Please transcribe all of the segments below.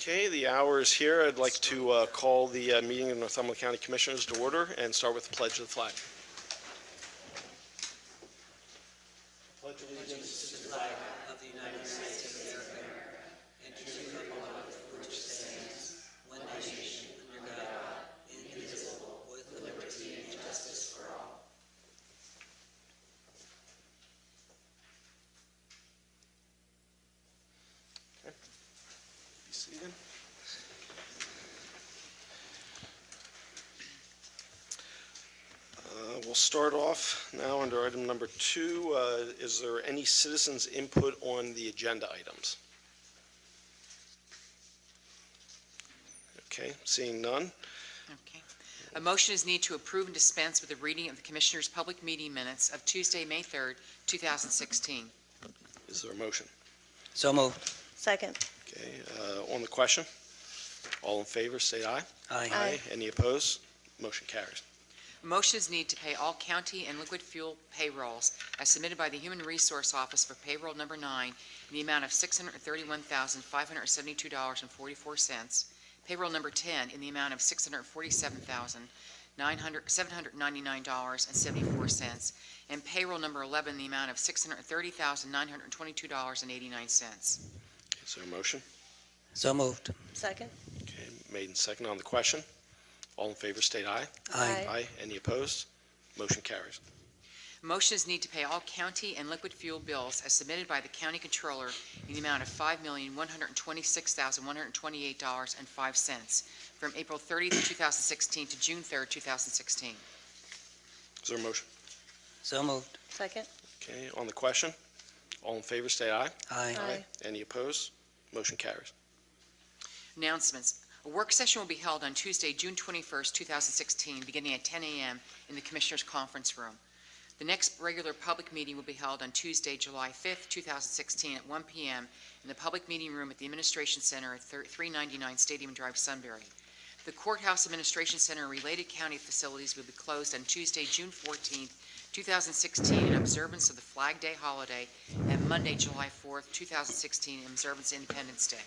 Okay, the hour is here. I'd like to call the meeting of Northumberland County Commissioners to order and start with the pledge of the flag. Pledge allegiance to the flag of the United States of America and to the republic for which it stands, one nation, under God, indivisible, with liberty and justice for all. Okay. Be seated. We'll start off now under item number 2. Is there any citizens' input on the agenda items? Okay, seeing none. Okay. A motion is needed to approve and dispense with the reading of the Commissioners' public meeting minutes of Tuesday, May 3rd, 2016. Is there a motion? So moved. Second. Okay, on the question, all in favor, say aye. Aye. Any opposed? Motion carries. A motion is needed to pay all county and liquid fuel payrolls as submitted by the Human Resource Office for payroll number 9 in the amount of $631,572.44, payroll number 10 in the amount of $647,799.74, and payroll number 11 in the amount of $630,922.89. Is there a motion? So moved. Second. Okay, made and second on the question. All in favor, state aye. Aye. Any opposed? Motion carries. A motion is needed to pay all county and liquid fuel bills as submitted by the county controller in the amount of $5,126,128.05 from April 30th, 2016 to June 3rd, 2016. Is there a motion? So moved. Second. Okay, on the question, all in favor, say aye. Aye. Any opposed? Motion carries. Announcements. A work session will be held on Tuesday, June 21st, 2016, beginning at 10 a.m. in the Commissioners' Conference Room. The next regular public meeting will be held on Tuesday, July 5th, 2016 at 1 p.m. in the public meeting room at the Administration Center at 399 Stadium Drive, Sunbury. The Courthouse Administration Center and related county facilities will be closed on Tuesday, June 14th, 2016 in observance of the Flag Day holiday and Monday, July 4th, 2016 in observance of Independence Day.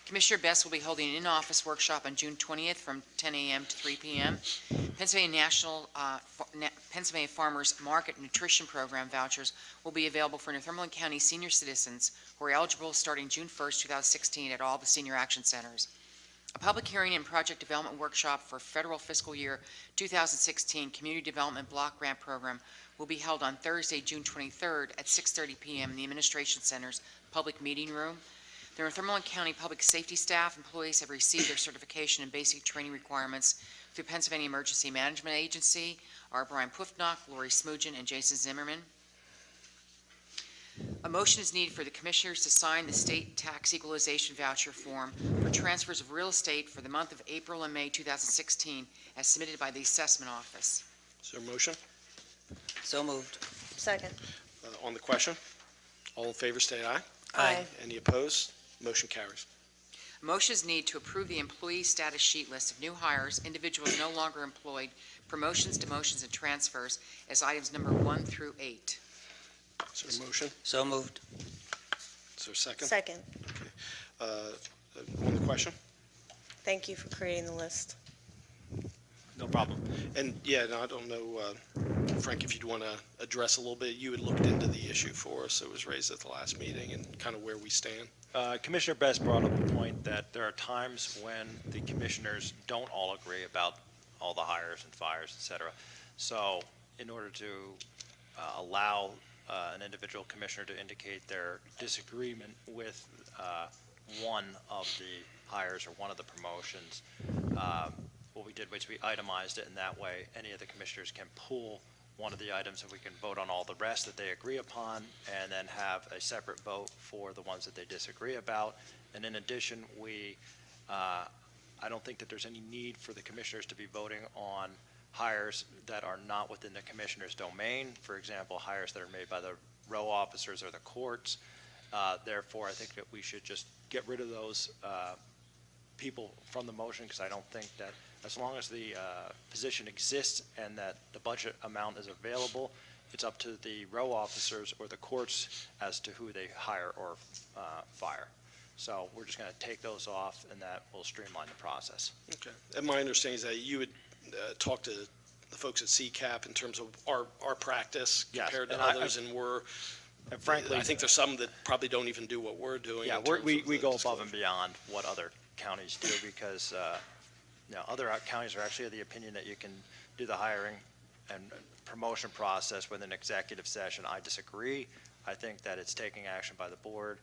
Commissioner Best will be holding an in-office workshop on June 20th from 10 a.m. to 3 p.m. Pennsylvania Farmers Market Nutrition Program vouchers will be available for Northumberland County senior citizens who are eligible starting June 1st, 2016 at all the senior action centers. A public hearing and project development workshop for federal fiscal year 2016 Community Development Block Grant Program will be held on Thursday, June 23rd at 6:30 p.m. in the Administration Center's public meeting room. The Northumberland County Public Safety staff employees have received their certification and basic training requirements through Pennsylvania Emergency Management Agency, are Brian Pufnock, Lori Smoogen, and Jason Zimmerman. A motion is needed for the Commissioners to sign the state tax equalization voucher form for transfers of real estate for the month of April and May 2016 as submitted by the Assessment Office. Is there a motion? So moved. Second. On the question, all in favor, state aye. Aye. Any opposed? Motion carries. A motion is needed to approve the employee status sheet list of new hires, individuals no longer employed, promotions, demotions, and transfers as items number 1 through 8. Is there a motion? So moved. Is there a second? Second. On the question? Thank you for creating the list. No problem. And yeah, no, I don't know, Frank, if you'd want to address a little bit, you had looked into the issue for us. It was raised at the last meeting and kind of where we stand. Commissioner Best brought up the point that there are times when the commissioners don't all agree about all the hires and fires, et cetera. So in order to allow an individual commissioner to indicate their disagreement with one of the hires or one of the promotions, what we did was we itemized it in that way. Any of the commissioners can pull one of the items and we can vote on all the rest that they agree upon and then have a separate vote for the ones that they disagree about. And in addition, I don't think that there's any need for the commissioners to be voting on hires that are not within the commissioner's domain. For example, hires that are made by the row officers or the courts. Therefore, I think that we should just get rid of those people from the motion, because I don't think that as long as the position exists and that the budget amount is available, it's up to the row officers or the courts as to who they hire or fire. So we're just going to take those off, and that will streamline the process. Okay. And my understanding is that you would talk to the folks at CCAP in terms of our practice Yes, compared to and others, and frankly, I think there's some that probably don't even do what we're doing. yeah, in terms we of the go above disclosure. and beyond what other counties do, because other counties are actually of the opinion that you can do the hiring and promotion process with an executive session. I disagree. I think that it's taking action by the board,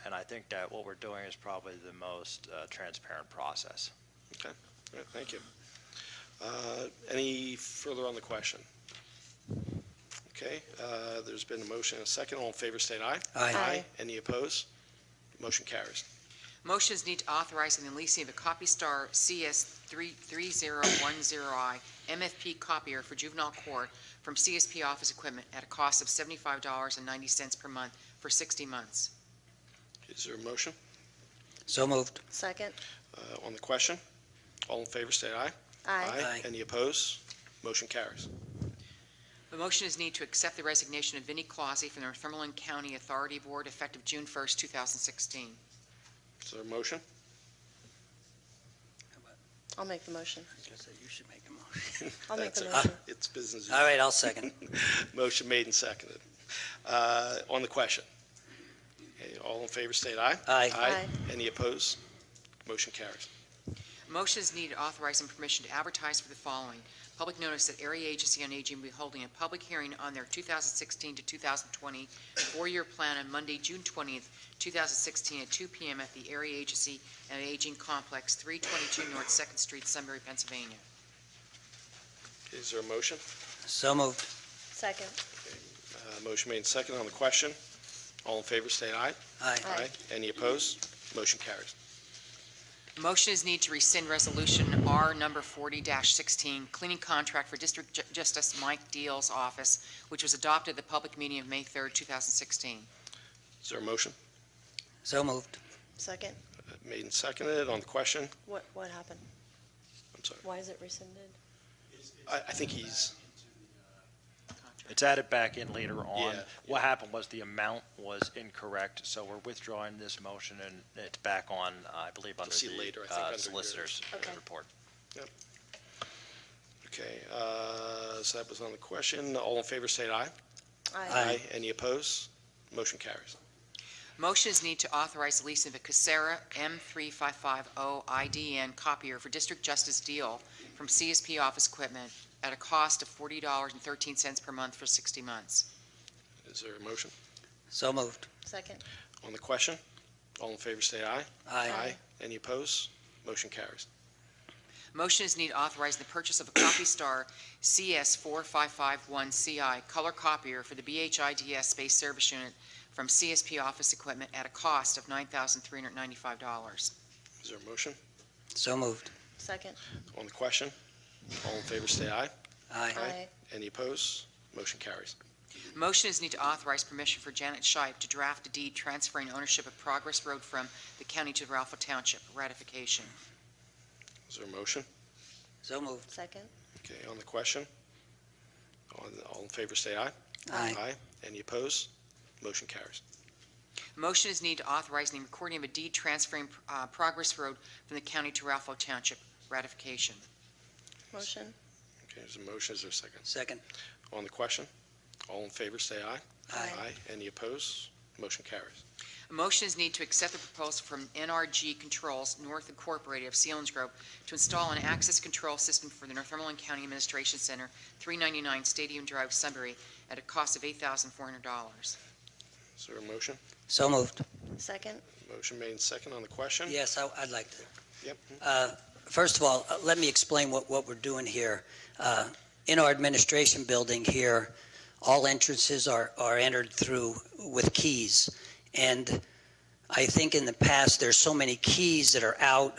and I think that what we're doing is probably the most transparent process. Okay. All right, thank you. Any further on the question? Okay, there's been a motion and a second. All in favor, state aye. Aye. Any opposed? Motion carries. Motions need to authorize the leasing of a CopyStar CS3010i MFP copier for juvenile court from CSP Office Equipment at a cost of $75.90 per month for 60 months. Is there a motion? So moved. Second. On the question? All in favor, state aye. Aye. Any opposed? Motion carries. The motion is need to accept the resignation of Vinnie Clausi from the Northumberland County Authority Board effective June 1st, 2016. Is there a motion? I'll make the motion. You should make a motion. I'll make the That's motion. It's business. All right, I'll second. Motion made and seconded. On the question? Okay, all in favor, state aye. Aye. Aye. Any opposed? Motion carries. Motion is needed authorizing permission to advertise for the following. Public notice that Area Agency on Aging will be holding a public hearing on their 2016 to 2020 four-year plan on Monday, June 20th, 2016 at 2 p.m. at the Area Agency and Aging Complex, 322 North 2nd Street, Sunbury, Pennsylvania. Is there a motion? So moved. Second. Motion made and seconded. On the question? All in favor, state aye. Aye. Aye. Any opposed? Motion carries. Motion is need to rescind Resolution R number 40-16, cleaning contract for District Justice Mike Deal's office, which was adopted at the public meeting of May 3rd, 2016. Is there a motion? So moved. Second. Made and seconded. On the question? What happened? I'm sorry. Why is it rescinded? I think he's, It's added back in later on. Yeah, What happened was the amount was incorrect, so we're withdrawing this motion, and it's back on, I believe, under see the later, I think, under solicitor's Okay. report. okay, so that was on the question. All in favor, state aye. Aye. Any opposed? Motion carries. Motion is need to authorize the lease of a Casera M3550 IDN copier for District Justice Deal from CSP Office Equipment at a cost of $40.13 per month for 60 months. Is there a motion? So moved. Second. On the question? All in favor, state aye. Aye. Any opposed? Motion carries. Motion is need to authorize the purchase of a CopyStar CS4551CI color copier for the BHIDS Space Service Unit from CSP Office Equipment at a cost of $9,395. Is there a motion? So moved. Second. On the question? All in favor, state aye. Aye. Any opposed? Motion carries. Motion is need to authorize permission for Janet Scheib to draft a deed transferring ownership of Progress Road from the county to Ralph Township. Ratification. Is there a motion? So moved. Second. Okay, on the question? All in favor, state aye. Aye. Any opposed? Motion carries. Motion is need to authorize the recording of a deed transferring Progress Road from the county to Ralph Township. Ratification. Motion. Okay, there's a motion. Is there a second? Second. On the question? All in favor, say aye. Aye. Any opposed? Motion carries. A motion is need to accept the proposal from NRG Controls North Incorporated of Selinsgrove to install an access control system for the Northumberland County Administration Center, 399 Stadium Drive, Sunbury, at a cost of $8,400. Is there a motion? So moved. Second. Motion made and second on the question? Yes, I'd like to. Yep. First of all, let me explain what we're doing here. In our administration building here, all entrances are entered through with keys. And I think in the past, there's so many keys that are out,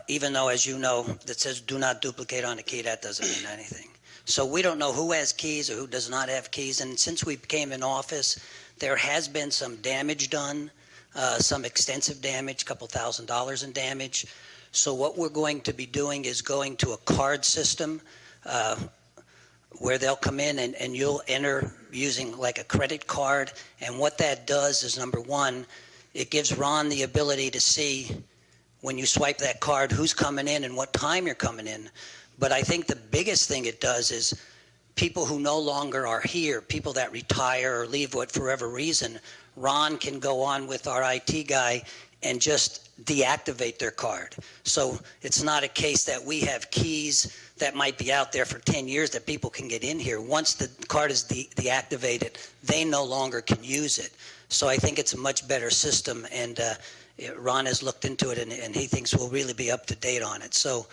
even though, as you know, that says do not duplicate on the key, that doesn't mean anything. So we don't know who has keys or who does not have keys. And since we came in office, there has been some damage done, some extensive damage, a couple $1,000s in damage. So what we're going to be doing is going to a card system where they'll come in and you'll enter using like a credit card. And what that does is, number one, It gives Ron the ability to see when you swipe that card who's coming in and what time you're coming in. But I think the biggest thing it does is people who no longer are here, people that retire or leave for whatever reason, Ron can go on with our IT guy and just deactivate their card. So it's not a case that we have keys that might be out there for 10 years that people can get in here. Once the card is deactivated, they no longer can use it. So I think it's a much better system, and Ron has looked into it, and he thinks we'll really be up to date on it. So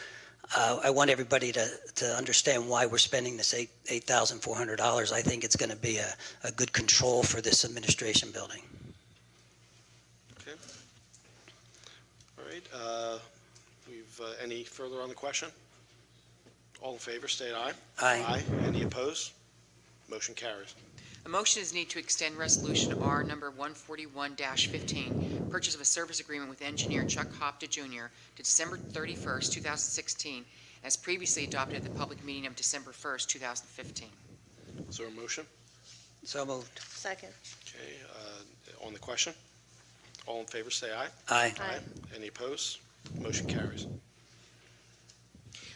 I want everybody to understand why we're spending this $8,400. I think it's going to be a good control for this administration building. Okay. All right. Any further on the question? All in favor, state aye. Aye. Aye. Any opposed? Motion carries. A motion is needed to extend Resolution R number 141-15, purchase of a service agreement with engineer Chuck Hopta Jr. to December 31st, 2016, as previously adopted at the public meeting of December 1st, 2015. Is there a motion? So moved. Second. Okay. On the question? All in favor, say aye. Aye. Aye. Any opposed? Motion carries.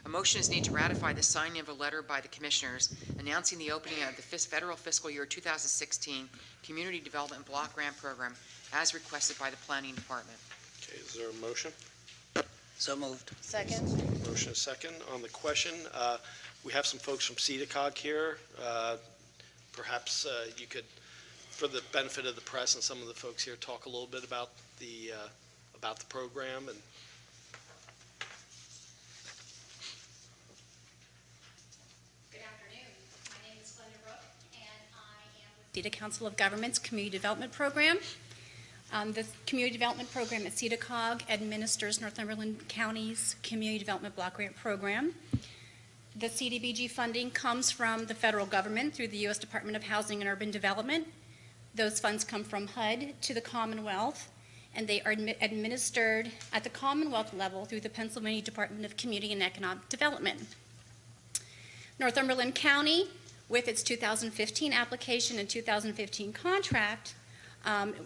A motion is needed to ratify the signing of a letter by the Commissioners announcing the opening of the federal fiscal year 2016 Community Development Block Grant Program as requested by the Planning Department. Okay. Is there a motion? So moved. Second. Motion is second. On the question, we have some folks from CEDACOG here. Perhaps you could, for the benefit of the press and some of the folks here, talk a little bit about the program and. Good afternoon. My name is Glenda Brooke, and I am with CEDA Council of Governments Community Development Program. The Community Development Program at CEDACOG administers Northumberland County's Community Development Block Grant Program. The CDBG funding comes from the federal government through the U.S. Department of Housing and Urban Development. Those funds come from HUD to the Commonwealth, and they are administered at the Commonwealth level through the Pennsylvania Department of Community and Economic Development. Northumberland County, with its 2015 application and 2015 contract,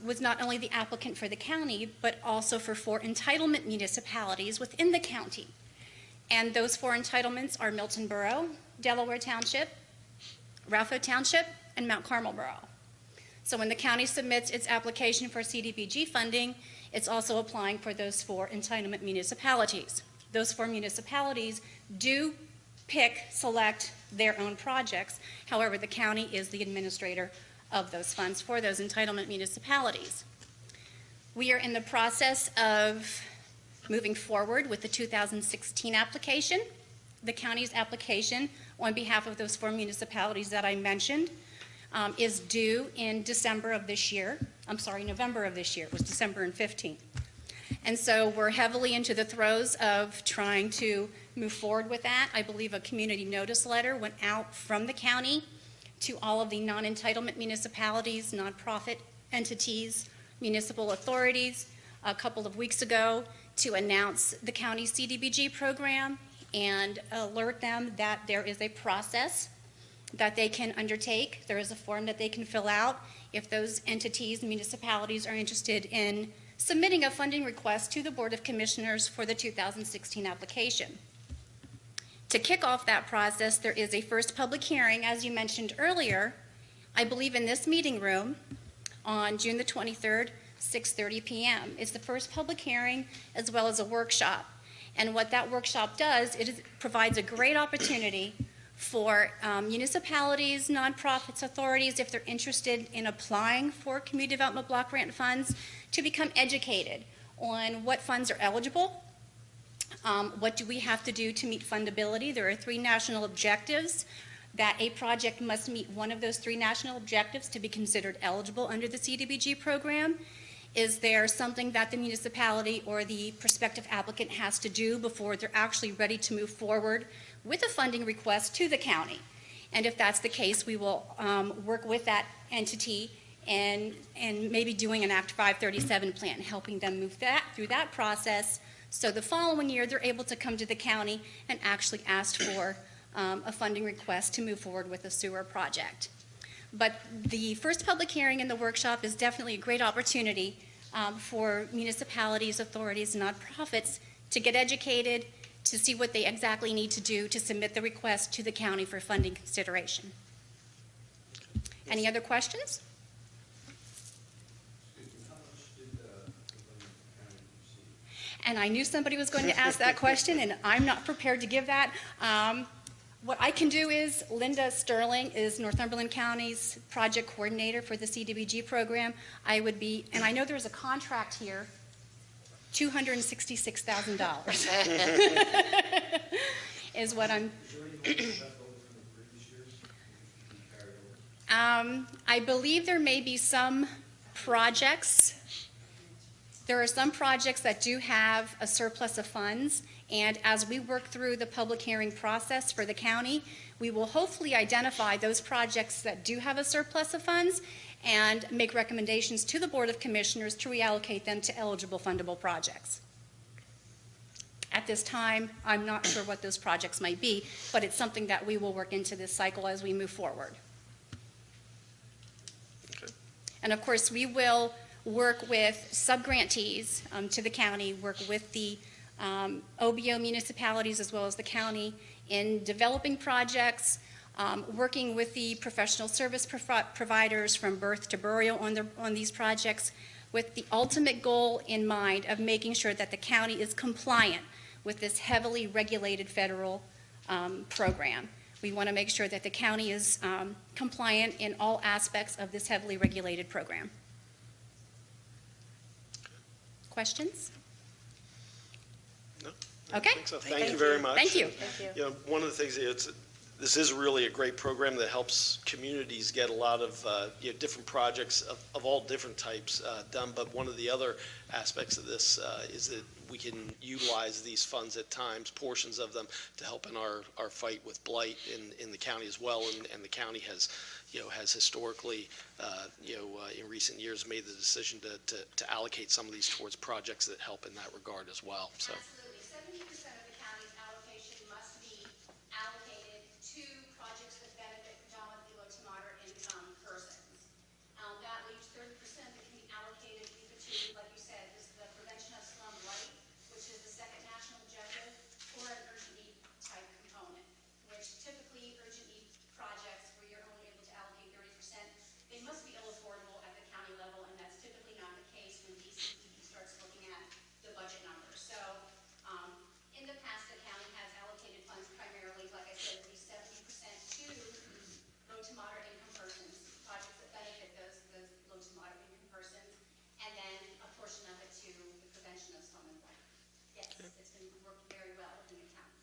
was not only the applicant for the county, but also for 4 entitlement municipalities within the county. And those 4 entitlements are Milton Borough, Delaware Township, Ralpho Township, and Mount Carmel Borough. So when the county submits its application for CDBG funding, it's also applying for those 4 entitlement municipalities. Those 4 municipalities do select their own projects. However, the county is the administrator of those funds for those entitlement municipalities. We are in the process of moving forward with the 2016 application. The county's application on behalf of those 4 municipalities that I mentioned is due in December of this year. I'm sorry, November of this year. It was December and 15th. And so we're heavily into the throes of trying to move forward with that. I believe a community notice letter went out from the county to all of the non-entitlement municipalities, nonprofit entities, municipal authorities a couple of weeks ago to announce the county's CDBG program and alert them that there is a process that they can undertake. There is a form that they can fill out if those entities, municipalities are interested in submitting a funding request to the Board of Commissioners for the 2016 application. To kick off that process, there is a first public hearing, as you mentioned earlier, I believe in this meeting room on June the 23rd, 6:30 p.m. It's the first public hearing as well as a workshop. And what that workshop does, it provides a great opportunity for municipalities, nonprofits, authorities, if they're interested in applying for community development block grant funds, to become educated on what funds are eligible, what do we have to do to meet fundability. There are 3 national objectives that a project must meet one of those 3 national objectives to be considered eligible under the CDBG program. Is there something that the municipality or the prospective applicant has to do before they're actually ready to move forward with a funding request to the county? And if that's the case, we will work with that entity and maybe doing an Act 537 plan, helping them move through that process, so the following year they're able to come to the county and actually ask for a funding request to move forward with a sewer project. But the first public hearing and the workshop is definitely a great opportunity for municipalities, authorities, and nonprofits to get educated, to see what they exactly need to do to submit the request to the county for funding consideration. Any other questions? And I knew somebody was going to ask that question, and I'm not prepared to give that. What I can do is, Linda Sterling is Northumberland County's project coordinator for the CDBG program. I would be, and I know there's a contract here, $266,000 is what I'm. I believe there may be some projects. There are some projects that do have a surplus of funds, and as we work through the public hearing process for the county, we will hopefully identify those projects that do have a surplus of funds and make recommendations to the Board of Commissioners to reallocate them to eligible fundable projects. At this time, I'm not sure what those projects might be, but it's something that we will work into this cycle as we move forward. Okay. And of course, we will work with subgrantees to the county, work with the OBO municipalities as well as the county in developing projects, working with the professional service providers from birth to burial on these projects, with the ultimate goal in mind of making sure that the county is compliant with this heavily regulated federal program. We want to make sure that the county is compliant in all aspects of this heavily regulated program. Questions? No? Okay. I think so. Thank you Thank very you. much. Thank you. Thank you. You know, one of the things, this is really a great program that helps communities get a lot of different projects of all different types done. But one of the other aspects of this is that we can utilize these funds at times, portions of them, to help in our fight with blight in the county as well. And the county has historically, in recent years, made the decision to allocate some of these towards projects that help in that regard as well. So. Absolutely. 70% of the county's allocation must be allocated to projects that benefit predominantly low to moderate income persons. That leaves 30% that can be allocated either to, like you said, the prevention of slum blight, which is the second national objective, or an urgent need type component, which typically urgent need projects where you're only able to allocate 30%, they must be ill affordable at the county level, and that's typically not the case when DCED starts looking at the budget numbers. So in the past, the county has allocated funds primarily, like I said, at least 70% to low to moderate income persons, projects that benefit those low to moderate income persons, and then a portion of it to the prevention of slum and blight. Yes, it's been worked very well in the county.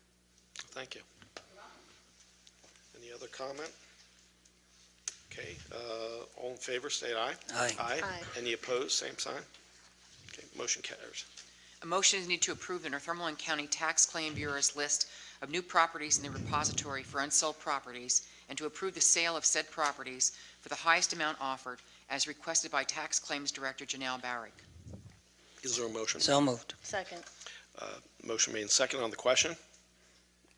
Thank you. You're welcome. Any other comment? Okay, all in favor, state aye. Aye. Aye. Aye. Any opposed, same sign. Okay, motion carries. A motion is needed to approve the Northumberland County Tax Claim Bureau's list of new properties in the repository for unsold properties, and to approve the sale of said properties for the highest amount offered, as requested by Tax Claims Director Janelle Barrick. Is there a motion? So moved. Second. Motion made and second on the question.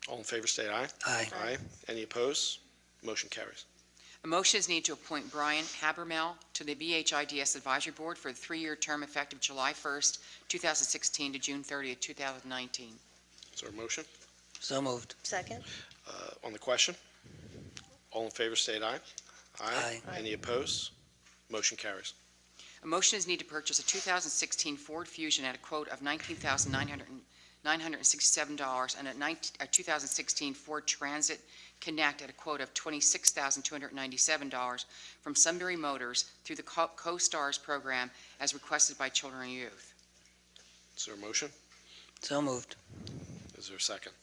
All in favor, state aye. Aye. Aye. Any opposed? Motion carries. A motion is needed to appoint Brian Habermel to the BHIDS Advisory Board for a 3-year term effective July 1st, 2016 to June 30th, 2019. Is there a motion? So moved. Second. On the question? All in favor, state aye. Aye. Any opposed? Motion carries. A motion is needed to purchase a 2016 Ford Fusion at a quote of $19,967 and a 2016 Ford Transit Connect at a quote of $26,297 from Sunbury Motors through the Co-Stars program as requested by Children and Youth. Is there a motion? So moved. Is there a second?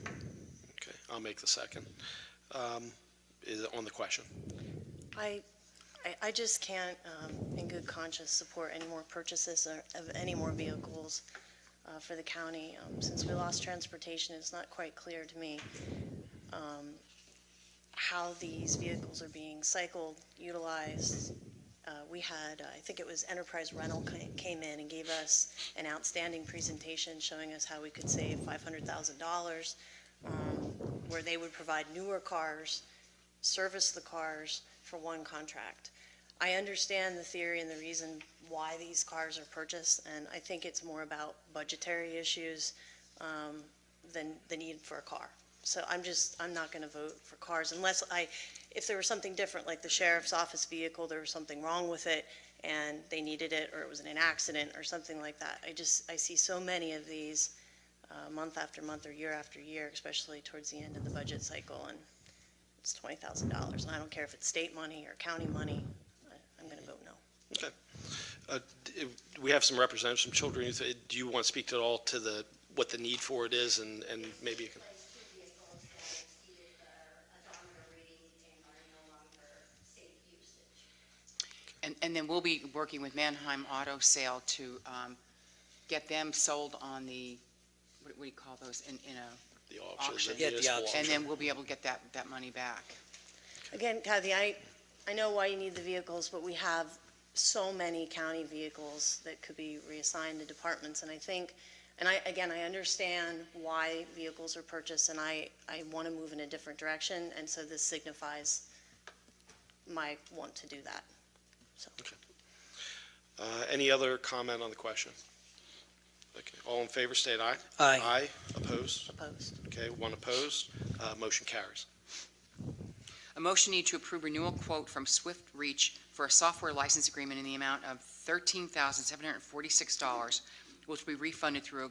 Okay, I'll make the second. Is it on the question? I just can't, in good conscience, support any more purchases of any more vehicles for the county. Since we lost transportation, it's not quite clear to me how these vehicles are being cycled, utilized. We had, I think it was Enterprise Rental came in and gave us an outstanding presentation showing us how we could save $500,000, where they would provide newer cars, service the cars for one contract. I understand the theory and the reason why these cars are purchased, and I think it's more about budgetary issues than the need for a car. So I'm not going to vote for cars unless if there was something different, like the sheriff's office vehicle, there was something wrong with it, and they needed it, or it was in an accident, or something like that. I see so many of these month after month or year after year, especially towards the end of the budget cycle, and it's $20,000, and I don't care if it's state money or county money. I'm going to vote no. Okay. We have some representatives from Children and Youth. Do you want to speak at all to what the need for it is, and maybe you can? And then we'll be working with Mannheim Auto Sale to get them sold on the, what do you call those, in a The auction. auction. Yeah, the auction. And then we'll be able to get that money back. Again, Kathy, I know why you need the vehicles, but we have so many county vehicles that could be reassigned to departments, and I think, and I understand why vehicles are purchased, and I want to move in a different direction, and so this signifies my want to do that. So. Any other comment on the question? Okay. All in favor, state aye. Aye. Aye. Opposed? Opposed. Okay, one opposed. Motion carries. A motion need to approve renewal quote from Swift Reach for a software license agreement in the amount of $13,746, which will be refunded through a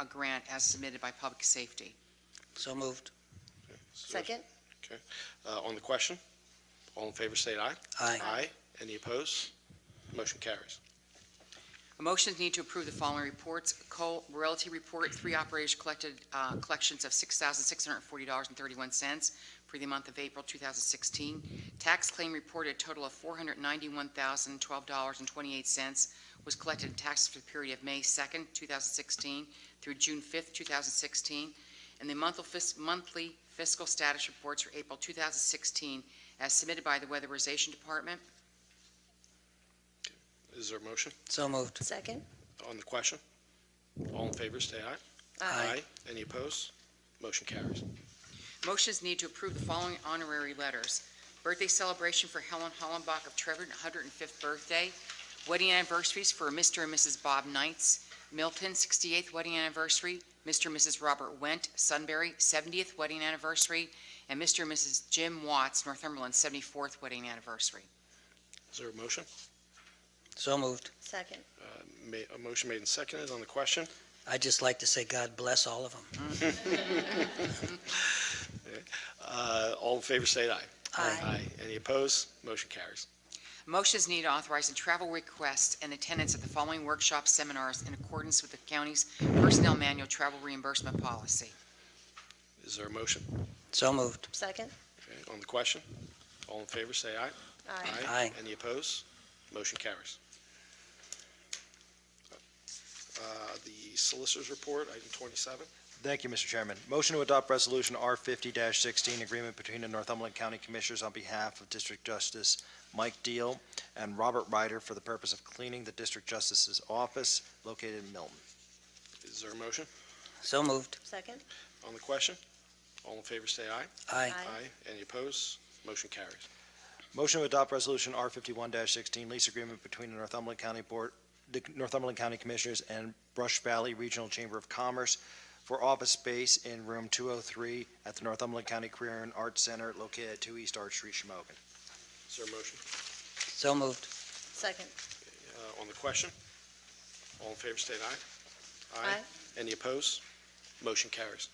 grant as submitted by Public Safety. So moved. Second? Okay. On the question? All in favor, state aye. Aye. Aye. Any opposed? Motion carries. A motion need to approve the following reports. Coal royalty report, 3 operators collected collections of $6,640.31 for the month of April 2016. Tax claim report, a total of $491,012.28 was collected in taxes for the period of May 2nd, 2016 through June 5th, 2016. And the monthly fiscal status reports for April 2016 as submitted by the Weatherization Department. Is there a motion? So moved. Second? On the question? All in favor, state aye. Aye. Any opposed? Motion carries. Motions need to approve the following honorary letters. Birthday celebration for Helen Hollenbach of Trevor, 105th birthday. Wedding anniversaries for Mr. and Mrs. Bob Knights, Milton, 68th wedding anniversary. Mr. and Mrs. Robert Wendt, Sunbury, 70th wedding anniversary. And Mr. and Mrs. Jim Watts, Northumberland, 74th wedding anniversary. Is there a motion? So moved. Second. A motion made and seconded on the question. I'd just like to say God bless all of them. All in favor, state aye. Aye. Any opposed? Motion carries. Motions need to authorize the travel requests and attendance at the following workshops, seminars in accordance with the county's personnel manual travel reimbursement policy. Is there a motion? So moved. Second? Okay, on the question? All in favor, say aye. Aye. Any opposed? Motion carries. The solicitor's report, item 27. Thank you, Mr. Chairman. Motion to adopt Resolution R50-16, agreement between the Northumberland County Commissioners on behalf of District Justice Mike Deal and Robert Ryder for the purpose of cleaning the District Justice's office located in Milton. Is there a motion? So moved. Second? On the question? All in favor, say aye. Aye. Any opposed? Motion carries. Motion to adopt Resolution R51-16, lease agreement between the Northumberland County Commissioners and Brush Valley Regional Chamber of Commerce for office space in room 203 at the Northumberland County Career and Arts Center located at 2 East Arch Street, Shamokin. Is there a motion? So moved. Second. On the question? All in favor, state aye. Aye. Any opposed? Motion carries.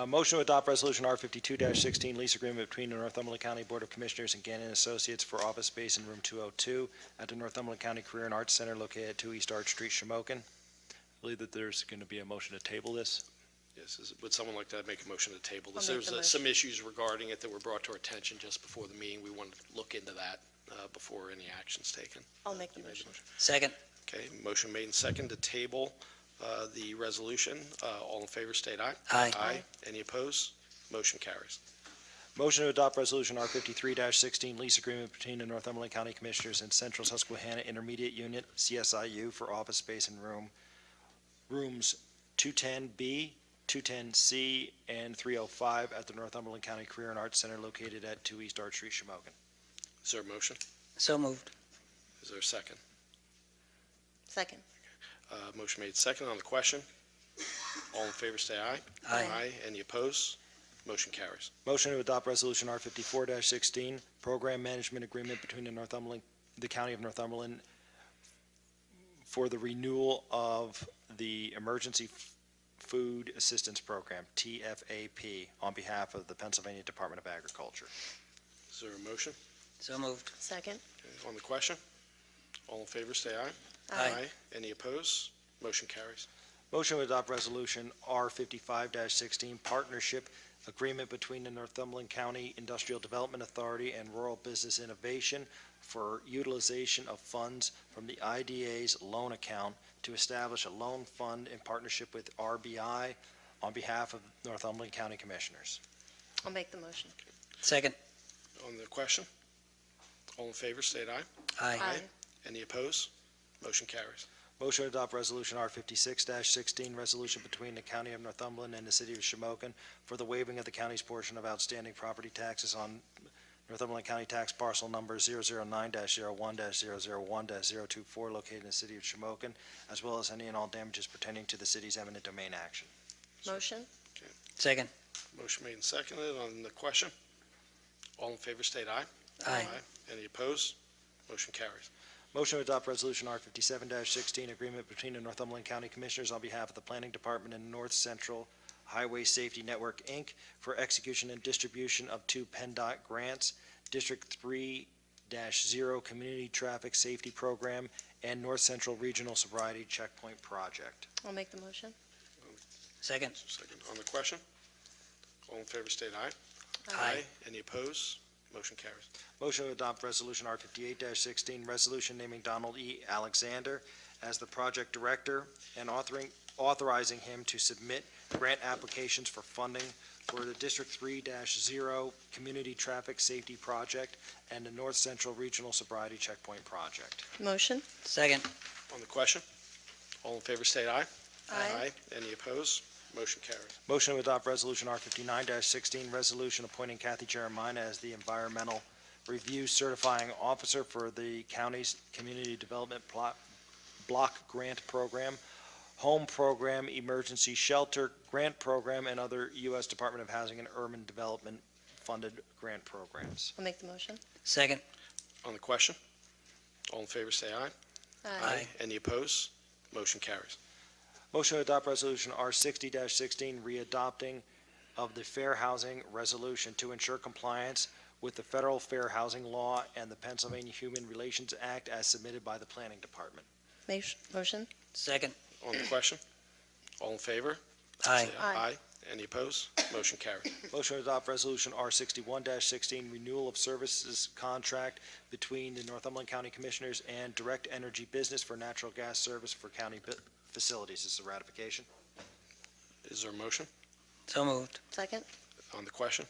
Motion to adopt Resolution R52-16, lease agreement between the Northumberland County Board of Commissioners and Gannon Associates for office space in room 202 at the Northumberland County Career and Arts Center located at 2 East Arch Street, Shamokin. I believe that there's going to be a motion to table this. Yes, would someone like to make a motion to table this? I'll make the There's some issues regarding it that were brought to our attention just before the meeting. We wanted to look into that before any action's taken. I'll make the You made motion. Second. Okay, motion made and second to table the resolution. All in favor, state aye. Aye. Aye. Any opposed? Motion carries. Motion to adopt Resolution R53-16, lease agreement between the Northumberland County Commissioners and Central Susquehanna Intermediate Unit, CSIU, for office space in rooms 210B, 210C, and 305 at the Northumberland County Career and Arts Center located at 2 East Arch Street, Shamokin. Is there a motion? So moved. Is there a second? Second. Motion made second on the question. All in favor, say aye. Aye. Any opposed? Motion carries. Motion to adopt Resolution R54-16, Program Management Agreement between the County of Northumberland for the renewal of the Emergency Food Assistance Program, TFAP, on behalf of the Pennsylvania Department of Agriculture. Is there a motion? So moved. Second. Okay, on the question? All in favor, say aye. Aye. Any opposed? Motion carries. Motion to adopt Resolution R55-16, Partnership Agreement between the Northumberland County Industrial Development Authority and Rural Business Innovation for utilization of funds from the IDA's loan account to establish a loan fund in partnership with RBI on behalf of Northumberland County Commissioners. I'll make the motion. Second. On the question? All in favor, state aye. Aye. Any opposed? Motion carries. Motion to adopt Resolution R56-16, resolution between the County of Northumberland and the City of Shamokin for the waiving of the county's portion of outstanding property taxes on Northumberland County Tax Parcel Number 009-01-001-024 located in the City of Shamokin, as well as any and all damages pertaining to the city's eminent domain action. Motion? Second. Motion made and seconded on the question. All in favor, state aye. Aye. Any opposed? Motion carries. Motion to adopt Resolution R57-16, agreement between the Northumberland County Commissioners on behalf of the Planning Department and North Central Highway Safety Network, Inc., for execution and distribution of 2 PennDOT grants, District 3-0 Community Traffic Safety Program, and North Central Regional Sobriety Checkpoint Project. I'll make the motion. Second. Second on the question. All in favor, state aye. Aye. Any opposed? Motion carries. Motion to adopt Resolution R58-16, resolution naming Donald E. Alexander as the project director and authorizing him to submit grant applications for funding for the District 3-0 Community Traffic Safety Project and the North Central Regional Sobriety Checkpoint Project. Motion? Second. On the question. All in favor, state aye. Aye. Any opposed? Motion carries. Motion to adopt Resolution R59-16, resolution appointing Kathy Jeremiah as the Environmental Review Certifying Officer for the county's Community Development Block Grant Program, Home Program, Emergency Shelter Grant Program, and other U.S. Department of Housing and Urban Development funded grant programs. I'll make the motion. Second. On the question. All in favor, say aye. Aye. Any opposed? Motion carries. Motion to adopt Resolution R60-16, readopting of the Fair Housing Resolution to ensure compliance with the Federal Fair Housing Law and the Pennsylvania Human Relations Act as submitted by the Planning Department. Motion? Second. On the question. All in favor? Aye. Say Aye. Any opposed? Motion carries. Motion to adopt Resolution R61-16, renewal of services contract between the Northumberland County Commissioners and Direct Energy Business for natural gas service for county facilities. This is a ratification. Is there a motion? So moved. Second? On the question.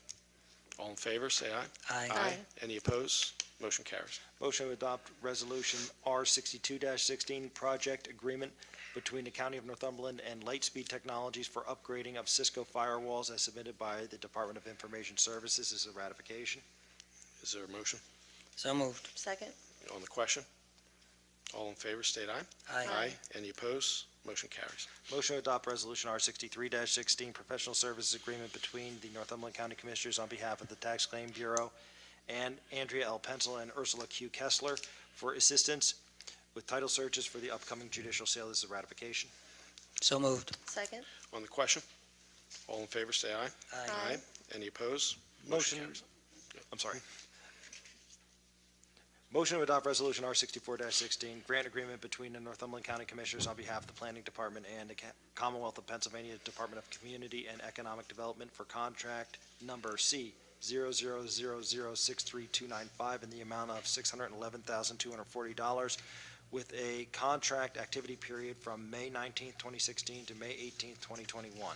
All in favor, say aye. Aye. Any opposed? Motion carries. Motion to adopt Resolution R62-16, project agreement between the County of Northumberland and Lightspeed Technologies for upgrading of Cisco firewalls as submitted by the Department of Information Services. This is a ratification. Is there a motion? So moved. Second? On the question. All in favor, state aye. Aye. Any opposed? Motion carries. Motion to adopt Resolution R63-16, professional services agreement between the Northumberland County Commissioners on behalf of the Tax Claim Bureau and Andrea L. Pencil and Ursula Q. Kessler for assistance with title searches for the upcoming judicial sale. This is a ratification. So moved. Second? On the question. All in favor, say aye. Aye. Any opposed? Motion. Carries. I'm sorry. Motion to adopt Resolution R64-16, grant agreement between the Northumberland County Commissioners on behalf of the Planning Department and the Commonwealth of Pennsylvania Department of Community and Economic Development for contract number C000063295 in the amount of $611,240 with a contract activity period from May 19th, 2016 to May 18th, 2021.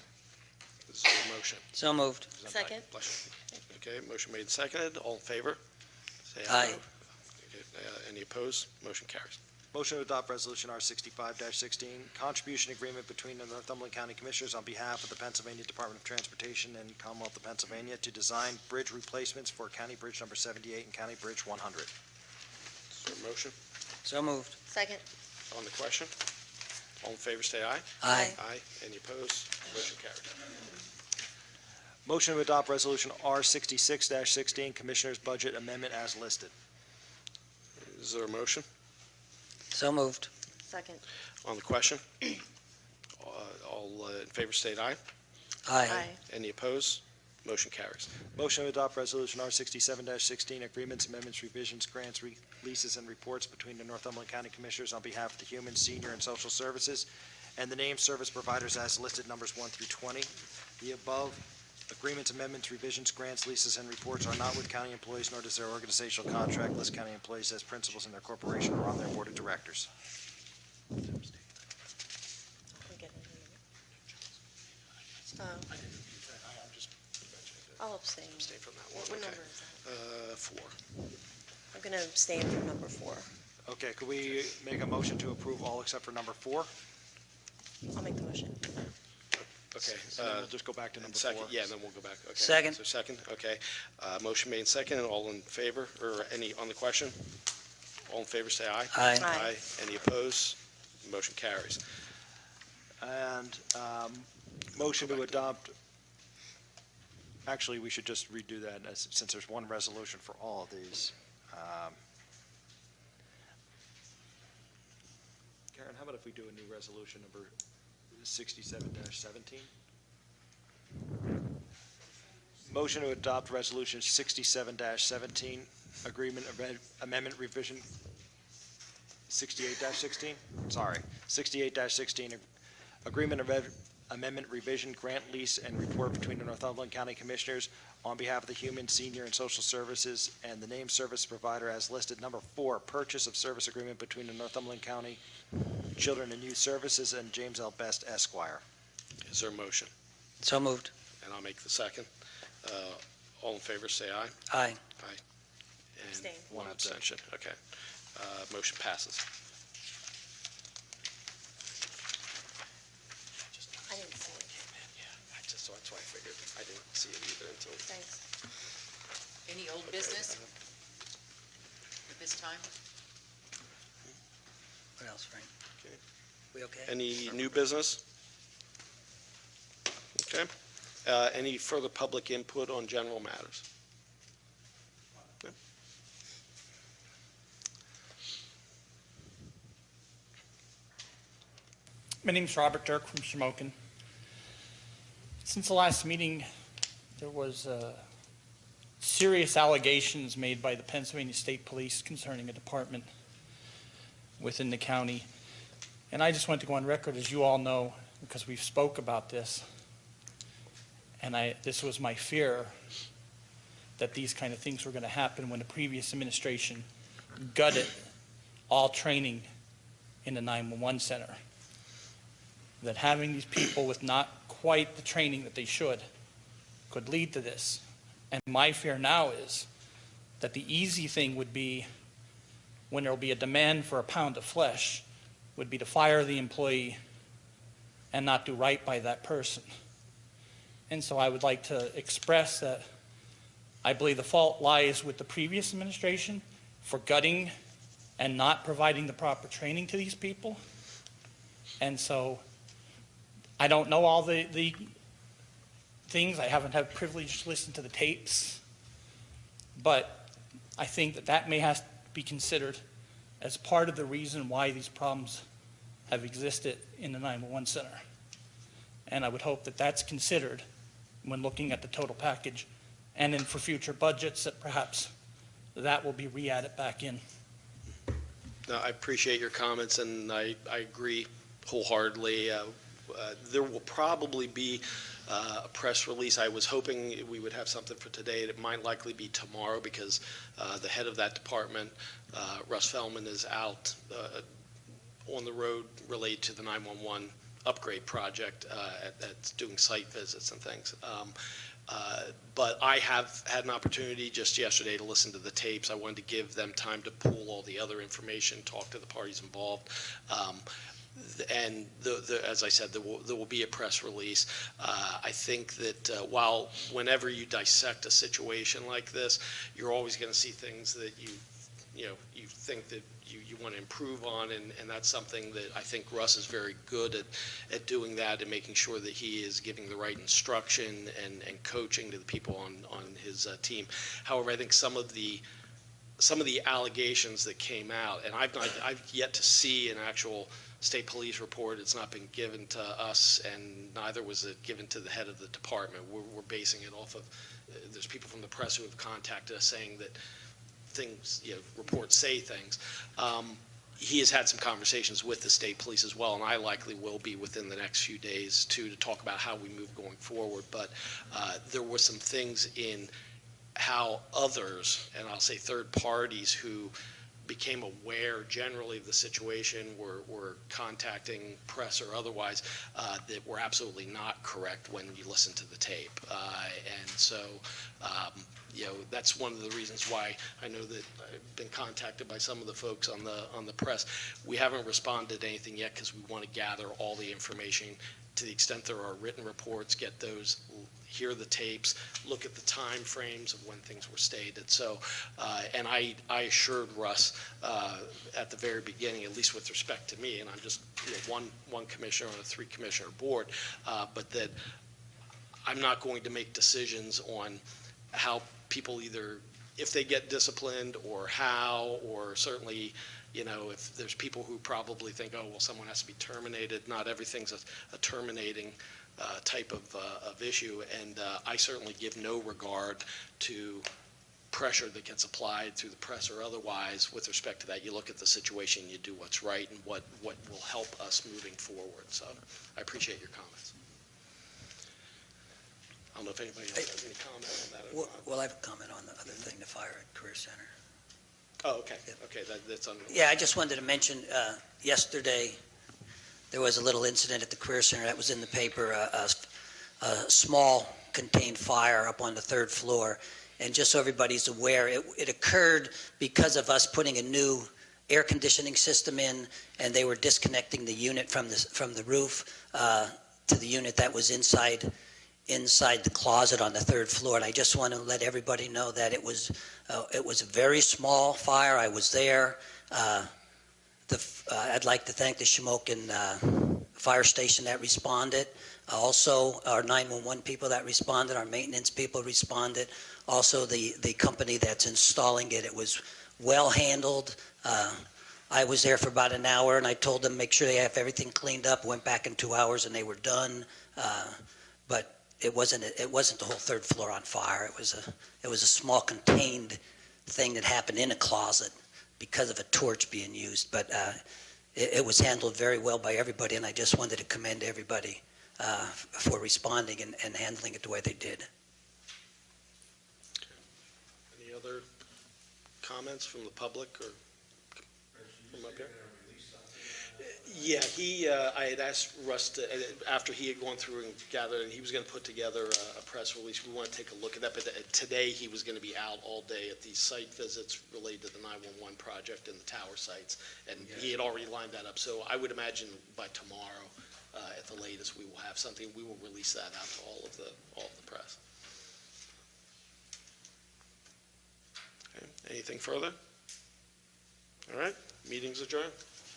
Is there a motion? So moved. Second? Bless you. Okay, motion made and seconded. All in favor? Say Aye. Okay, any opposed? Motion carries. Motion to adopt Resolution R65-16, contribution agreement between the Northumberland County Commissioners on behalf of the Pennsylvania Department of Transportation and Commonwealth of Pennsylvania to design bridge replacements for County Bridge Number 78 and County Bridge 100. a motion? So moved. Second. On the question? All in favor, say aye. Aye. Aye. Any opposed? Motion carries. Motion to adopt Resolution R66-16, Commissioner's Budget Amendment as listed. Is there a motion? So moved. Second. On the question? All in favor, state aye. Aye. Any opposed? Motion carries. Motion to adopt Resolution R67-16, Agreements, Amendments, Revisions, Grants, Releases, and Reports between the Northumberland County Commissioners on behalf of the Human, Senior, and Social Services, and the named service providers as listed, numbers 1 through 20. The above agreements, amendments, revisions, grants, leases, and reports are not with county employees, nor does their organizational contract list county employees as principals in their corporation or on their board of directors. We'll get it in a minute. I'll abstain. Abstain from that one, What okay. number is that? 4. I'm going to abstain from number 4. Okay, could we make a motion to approve all except for number 4? I'll make the motion. Okay. And then we'll just go back to and number second, 4. yeah, then we'll go back. Okay. Second. So second, okay. Motion made and second, and all in favor, or any on the question? All in favor, say aye. Aye. Aye. Any opposed? Motion carries. And motion to adopt, actually, we should just redo that since there's one resolution for all of these. Karen, how about if we do a new resolution number 67-17? Motion to adopt resolution 67-17, agreement amendment revision 68-16, sorry, 68-16, agreement amendment revision grant lease and report between the Northumberland County Commissioners on behalf of the Human, Senior, and Social Services and the named service provider as listed. Number 4, purchase of service agreement between the Northumberland County Children and Youth Services and James L. Best Esquire. Is there a motion? So moved. And I'll make the second. All in favor, say aye. Aye. And Abstain. one abstention, okay. Motion passes. I didn't see it. So that's why I figured. I didn't see it either until. Thanks. Any old business at this time? What else, Frank? Okay. We okay? Any new business? Okay. Any further public input on general matters? No? My name's Robert Dirk from Shamokin. Since the last meeting, there was serious allegations made by the Pennsylvania State Police concerning a department within the county. And I just want to go on record, as you all know, because we've spoke about this, and this was my fear that these kind of things were going to happen when the previous administration gutted all training in the 911 center. That having these people with not quite the training that they should could lead to this. And my fear now is that the easy thing would be, when there will be a demand for a pound of flesh, would be to fire the employee and not do right by that person. And so I would like to express that I believe the fault lies with the previous administration for gutting and not providing the proper training to these people. And so I don't know all the things. I haven't had privilege to listen to the tapes. But I think that may have to be considered as part of the reason why these problems have existed in the 911 center. And I would hope that that's considered when looking at the total package, and then for future budgets that perhaps that will be re-added back in. No, I appreciate your comments, and I agree wholeheartedly. There will probably be a press release. I was hoping we would have something for today. It might likely be tomorrow because the head of that department, Russ Feldman, is out on the road related to the 911 upgrade project at doing site visits and things. But I have had an opportunity just yesterday to listen to the tapes. I wanted to give them time to pull all the other information, talk to the parties involved. And as I said, there will be a press release. I think that whenever you dissect a situation like this, you're always going to see things that you think that you want to improve on, and that's something that I think Russ is very good at doing that and making sure that he is giving the right instruction and coaching to the people on his team. However, I think some of the allegations that came out, and I've yet to see an actual state police report. It's not been given to us, and neither was it given to the head of the department. We're basing it off of, there's people from the press who have contacted us saying that things, reports say things. He has had some conversations with the state police as well, and I likely will be within the next few days too, to talk about how we move going forward. But there were some things in how others, and I'll say third parties, who became aware generally of the situation were contacting press or otherwise that were absolutely not correct when you listen to the tape. And so, that's one of the reasons why I know that I've been contacted by some of the folks on the press. We haven't responded to anything yet because we want to gather all the information. To the extent there are written reports, get those, hear the tapes, look at the time frames of when things were stated. So, and I assured Russ at the very beginning, at least with respect to me, and I'm just one commissioner on a 3-commissioner board, but that I'm not going to make decisions on how people either, if they get disciplined or how, or certainly, if there's people who probably think, oh, well, someone has to be terminated. Not everything's a terminating type of issue, and I certainly give no regard to pressure that gets applied through the press or otherwise with respect to that. You look at the situation, you do what's right and what will help us moving forward. So I appreciate your comments. I don't know if anybody else has any comment on that or not. Well, I have a comment on the other thing, the fire at Career Center. Oh, okay. Okay, that's under. Yeah, I just wanted to mention, yesterday, there was a little incident at the Career Center that was in the paper, a small contained fire up on the 3rd floor. And just so everybody's aware, it occurred because of us putting a new air conditioning system in, and they were disconnecting the unit from the roof to the unit that was inside the closet on the 3rd floor. And I just want to let everybody know that it was a very small fire. I was there. I'd like to thank the Shamokin fire station that responded. Also, our 911 people that responded, our maintenance people responded. Also, the company that's installing it. It was well handled. I was there for about an hour, and I told them make sure they have everything cleaned up. Went back in 2 hours, and they were done. But it wasn't the whole 3rd floor on fire. It was a small contained thing that happened in a closet because of a torch being used. But it was handled very well by everybody, and I just wanted to commend everybody for responding and handling it the way they did. Any other comments from the public or from up here? Yeah, I had asked Russ to, after he had gone through and gathered, he was going to put together a press release. We want to take a look at that, but today he was going to be out all day at these site visits related to the 911 project and the tower sites, and he had already lined that up. So I would imagine by tomorrow, at the latest, we will have something. We will release that out to all of the press. Okay. Anything further? All right, meeting's adjourned.